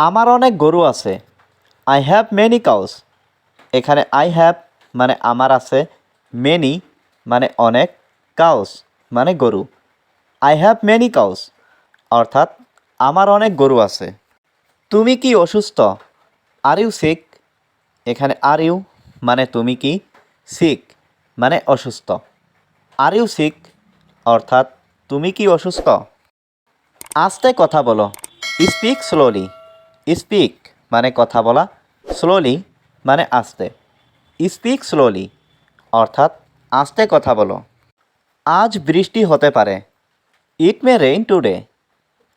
আমার অনেক গরু আছে। I have many cows. এখানে আই হ্যাভ মানে আমার আছে, মেনি মানে অনেক, কাউস মানে গরু। আই হ্যাভ মেনি কাউস অর্থাৎ আমার অনেক গরু আছে। তুমি কি অসুস্থ? Are you sick? এখানে আর ইউ মানে তুমি কি, সিক মানে অসুস্থ। আর ইউ সিক অর্থাৎ তুমি কি অসুস্থ? আস্তে কথা বলো। Speak slowly. স্পিক মানে কথা বলা, স্লোলি মানে আস্তে। স্পিক স্লোলি অর্থাৎ আস্তে কথা বলো। আজ বৃষ্টি হতে পারে। ইট মে রেইন টুডে।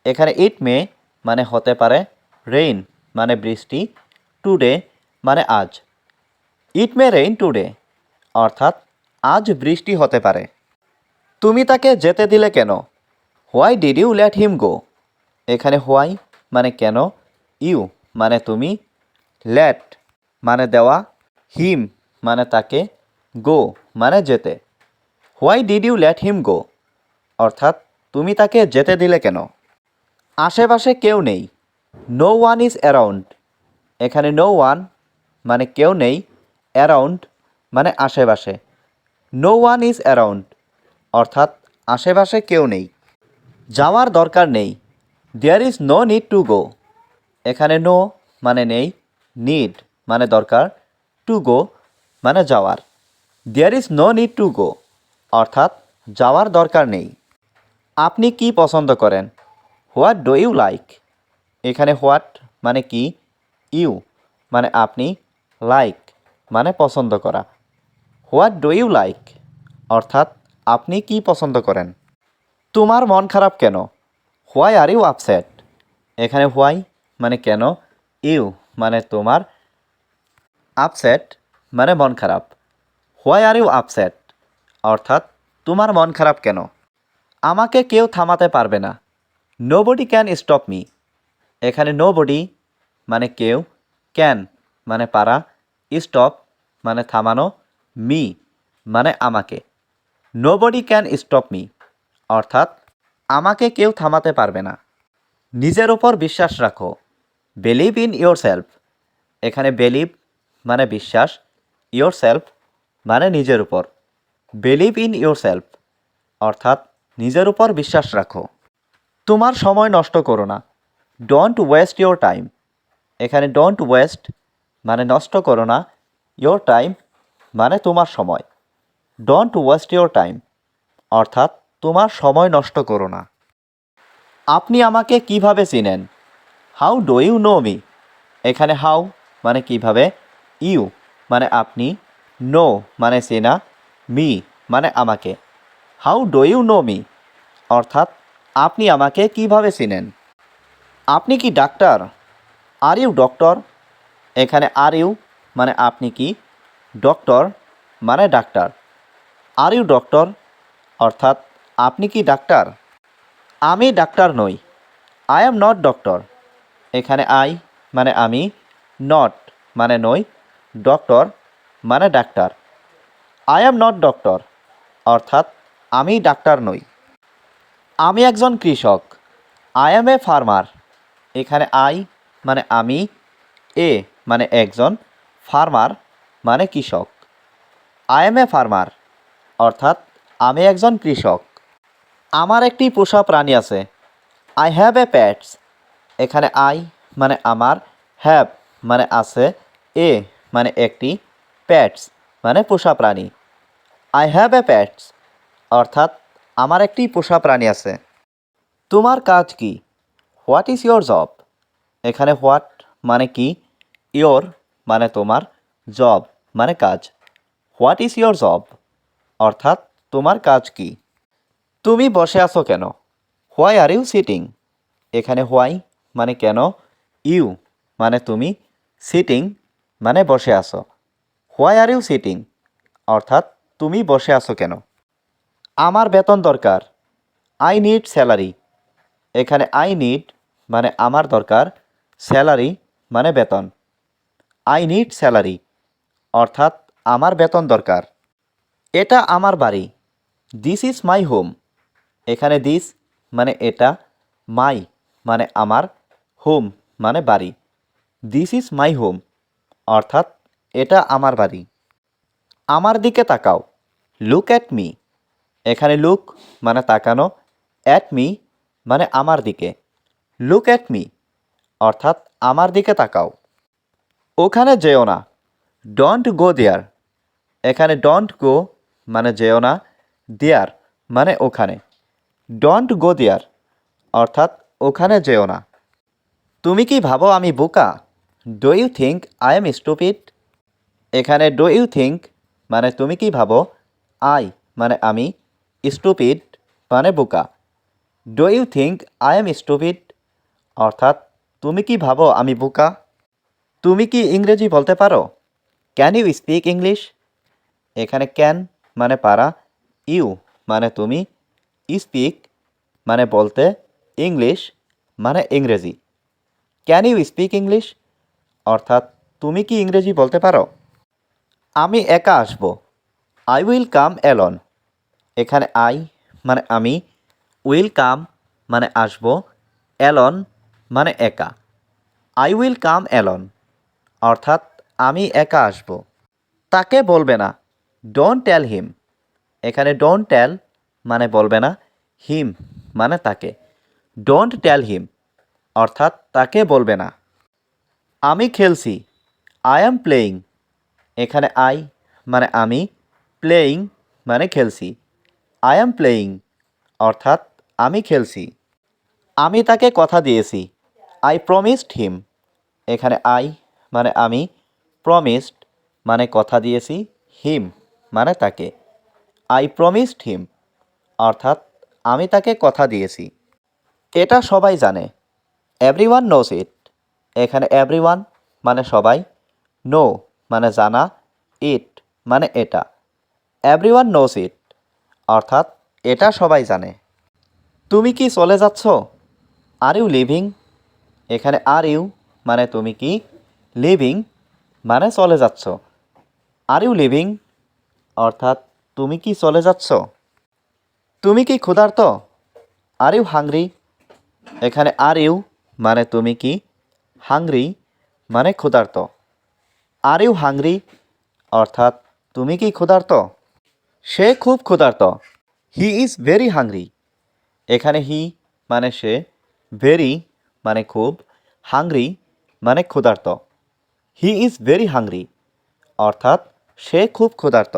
এখানে ইট মে মানে হতে পারে, রেইন মানে বৃষ্টি, টুডে মানে আজ। ইট মে রেইন টুডে অর্থাৎ আজ বৃষ্টি হতে পারে। তুমি তাকে যেতে দিলে কেন? Why did you let him go? এখানে হোয়াই মানে কেন, ইউ মানে তুমি, লেট মানে দেওয়া, হিম মানে তাকে, গো মানে যেতে। Why did you let him go অর্থাৎ তুমি তাকে যেতে দিলে কেন? আশেপাশে কেউ নেই। No one is around. এখানে নো ওয়ান মানে কেউ নেই, অ্যারাউন্ড মানে আশেপাশে। নো ওয়ান ইজ অ্যারাউন্ড অর্থাৎ আশেপাশে কেউ নেই। যাওয়ার দরকার নেই। There is no need to go. এখানে নো মানে নেই, নিড মানে দরকার, টু গো মানে যাওয়ার। There is no need to go অর্থাৎ যাওয়ার দরকার নেই। আপনি কি পছন্দ করেন? What do you like? এখানে হোয়াট মানে কি, ইউ মানে আপনি, লাইক মানে পছন্দ করা। হোয়াট ডু ইউ লাইক অর্থাৎ আপনি কি পছন্দ করেন? তোমার মন খারাপ কেন? Why are you upset? এখানে হোয়াই মানে কেন, ইউ মানে তোমার, আপসেট মানে মন খারাপ। হোয়াই আর ইউ আপসেট অর্থাৎ তোমার মন খারাপ কেন? আমাকে কেউ থামাতে পারবে না। Nobody can stop me. এখানে নোবডি মানে কেউ, ক্যান মানে পারা, স্টপ মানে থামানো, মি মানে আমাকে। নোবডি ক্যান স্টপ মি অর্থাৎ আমাকে কেউ থামাতে পারবে না। নিজের ওপর বিশ্বাস রাখো। Believe in your self. এখানে বিলিভ মানে বিশ্বাস, ইয়োর সেলফ মানে নিজের উপর। বিলিভ ইন ইয়োর সেলফ অর্থাৎ নিজের উপর বিশ্বাস রাখো। তোমার সময় নষ্ট করো না। Don't waste your time. এখানে ডোন্ট ওয়েস্ট মানে নষ্ট করো না, ইয়োর টাইম মানে তোমার সময়। ডোন্ট ওয়েস্ট ইয়োর টাইম অর্থাৎ তোমার সময় নষ্ট করো না। আপনি আমাকে কিভাবে চিনেন? How do you know me? এখানে হাউ মানে কিভাবে, ইউ মানে আপনি, নো মানে চেনা, মি মানে আমাকে। How do you know me অর্থাৎ আপনি আমাকে কিভাবে চিনেন? আপনি কি ডাক্তার? Are you doctor? এখানে আর ইউ মানে আপনি কি, ডক্টর মানে ডাক্তার। আর ইউ ডক্টর অর্থাৎ আপনি কি ডাক্তার? আমি ডাক্তার নই। I am not doctor. এখানে আই মানে আমি, নট মানে নই, ডক্টর মানে doctor. I am not doctor অর্থাৎ আমি ডাক্তার নই। আমি একজন কৃষক। I M a farmer. এখানে আই মানে আমি, এ মানে একজন, ফার্মার মানে কৃষক। আই এম এ ফার্মার অর্থাৎ আমি একজন কৃষক। আমার একটি পোষা প্রাণী আছে। I have a pants. এখানে আই মানে আমার, হ্যাভ মানে আছে, এ মানে একটি, প্যাটস মানে পোষা প্রাণী। আই হ্যাভ এ প্যাটস অর্থাৎ আমার একটি পোষা প্রাণী আছে। তোমার কাজ কি? What is your job? এখানে হোয়াট মানে কি, ইয়োর মানে তোমার, জব মানে কাজ। হোয়াট ইজ ইয়োর জব অর্থাৎ তোমার কাজ কি? তুমি বসে আছো কেন? Why are you sitting? এখানে হোয়াই মানে কেন, ইউ মানে তুমি, সিটিং মানে বসে আছো। হোয়াই আর ইউ সিটিং অর্থাৎ তুমি বসে আছো কেন? আমার বেতন দরকার। I need salary. এখানে আই নিড মানে আমার দরকার, স্যালারি মানে বেতন। আই নিড স্যালারি অর্থাৎ আমার বেতন দরকার। এটা আমার বাড়ি। This is my home. এখানে দিস মানে এটা, মাই মানে আমার, হোম মানে বাড়ি। দিস ইজ মাই হোম অর্থাৎ এটা আমার বাড়ি। আমার দিকে তাকাও, লুক অ্যাট মি। এখানে লুক মানে তাকানো, অ্যাট মি মানে আমার দিকে। লুক অ্যাট মি অর্থাৎ আমার দিকে তাকাও। ওখানে যেও না, ডোন্ট গো দেয়ার। এখানে ডোন্ট গো মানে যেও না, দেয়ার মানে ওখানে। ডোন্ট গো দেয়ার অর্থাৎ ওখানে যেও না। তুমি কি ভাবো আমি বোকা? Do you think I am stupid? এখানে ডু ইউ থিঙ্ক মানে তুমি কি ভাবো, আই মানে আমি, স্টুপিড মানে বোকা। Do you think I am stupid অর্থাৎ তুমি কি ভাবো আমি বোকা? তুমি কি ইংরেজি বলতে পারো? Can you speak English? এখানে ক্যান মানে পারা, ইউ মানে তুমি, স্পিক মানে বলতে, ইংলিশ মানে ইংরেজি। ক্যান ইউ স্পিক ইংলিশ অর্থাৎ তুমি কি ইংরেজি বলতে পারো? আমি একা আসব, আই উইল কাম অ্যালন। এখানে আই মানে আমি, উইল কাম মানে আসব, অ্যালন মানে একা। আই উইল কাম অ্যালন অর্থাৎ আমি একা আসব। তাকে বলবে না, ডোন্ট টেল হিম। এখানে ডোন্ট টেল মানে বলবে না, হিম মানে তাকে। ডোন্ট টেল হিম অর্থাৎ তাকে বলবে না। আমি খেলছি, আই অ্যাম প্লেয়িং। এখানে আই মানে আমি, প্লেয়িং মানে খেলছি। আই অ্যাম প্লেয়িং অর্থাৎ আমি খেলছি। আমি তাকে কথা দিয়েছি, আই প্রমিসড হিম। এখানে আই মানে আমি, প্রমিসড মানে কথা দিয়েছি, হিম মানে তাকে। আই প্রমিসড হিম অর্থাৎ আমি তাকে কথা দিয়েছি। এটা সবাই জানে, এভরিওয়ান নোস ইট। এখানে এভরিওয়ান মানে সবাই, নো মানে জানা, ইট মানে এটা। এভরিওয়ান নোস ইট অর্থাৎ এটা সবাই জানে। তুমি কি চলে যাচ্ছ? Are you leaving? এখানে আর ইউ মানে তুমি কি, লিভিং মানে চলে যাচ্ছ। আর ইউ লিভিং অর্থাৎ তুমি কি চলে যাচ্ছ? তুমি কি ক্ষুধার্ত? Are you hungry? এখানে আর ইউ মানে তুমি কি, হাংরি মানে ক্ষুধার্ত। আর ইউ হাংরি অর্থাৎ তুমি কি ক্ষুধার্ত? সে খুব ক্ষুধার্ত, হি ইজ ভেরি হাংরি। এখানে হি মানে সে, ভেরি মানে খুব, হাংরি মানে ক্ষুধার্ত। হি ইজ ভেরি হাংরি অর্থাৎ সে খুব ক্ষুধার্ত।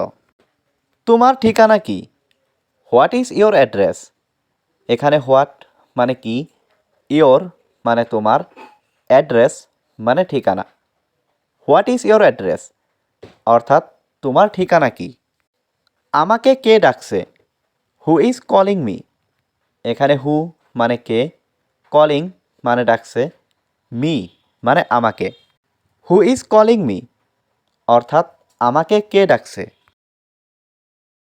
তোমার ঠিকানা কি? What is your address? এখানে হোয়াট মানে কি, ইয়োর মানে তোমার, অ্যাড্রেস মানে ঠিকানা। হোয়াট ইজ ইয়োর অ্যাড্রেস অর্থাৎ তোমার ঠিকানা কি? আমাকে কে ডাকছে? Who is calling me? এখানে হু মানে কে, কলিং মানে ডাকছে, মি মানে আমাকে। হু ইজ কলিং মি অর্থাৎ আমাকে কে ডাকছে?